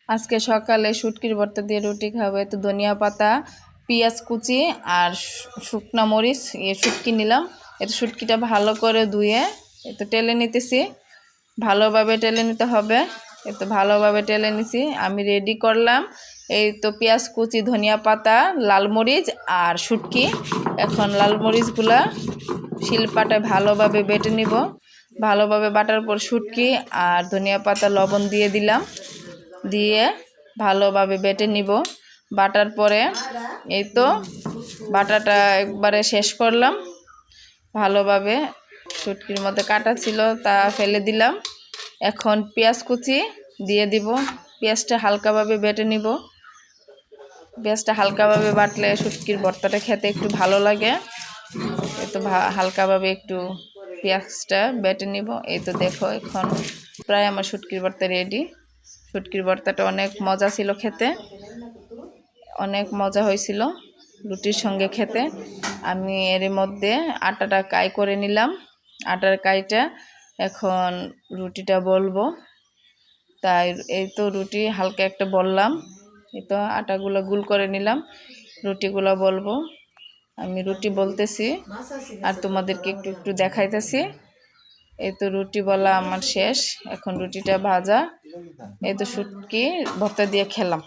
আজকে সকালে শুটকির ভর্তা দিয়ে রুটি খাবো। তো ধনিয়া পাতা, পেঁয়াজ কুচি আর শুকনা মরিচ শুটকি নিলাম। এতো শুটকিটা ভালো করে ধুয়ে এতো টেলে নিতেছি, ভালোভাবে টেলে নিতে হবে। এতো ভালোভাবে টেলে নিছি, আমি রেডি করলাম। এই তো পেঁয়াজ কুচি, ধনিয়া পাতা, লাল মরিচ আর শুটকি। এখন লাল মরিচগুলা শিলপাটায় ভালোভাবে বেটে নিব। ভালোভাবে বাটার পর শুটকি আর ধনিয়া পাতা লবণ দিয়ে দিলাম, দিয়ে ভালোভাবে বেটে নিব। বাটার পরে এই তো বাটাটা একবারে শেষ করলাম। ভালোভাবে শুটকির মধ্যে কাটা ছিল তা ফেলে দিলাম। এখন পেঁয়াজ কুচি দিয়ে দিব। পেঁয়াজটা হালকাভাবে বেটে নিব। পেঁয়াজটা হালকাভাবে বাটলে শুটকির ভর্তাটা খেতে একটু ভালো লাগে। এই তো হালকাভাবে একটু পেঁয়াজটা বেটে নিব। এই তো দেখো, এখন প্রায় আমার শুটকির ভর্তা রেডি। শুটকির ভর্তাটা অনেক মজা ছিল খেতে, অনেক মজা হয়েছিল রুটির সঙ্গে খেতে। আমি এর মধ্যে আটাটা কাই করে নিলাম। আটার কাইটা এখন রুটিটা বলবো। তাই এই তো রুটি হালকা একটা বললাম। এই তো আটাগুলো গুল করে নিলাম, রুটিগুলো বলবো। আমি রুটি বলতেছি আর তোমাদেরকে একটু একটু দেখাইতেছি। এই তো রুটি বলা আমার শেষ, এখন রুটিটা ভাজা। এই তো শুটকি ভর্তা দিয়ে খেলাম।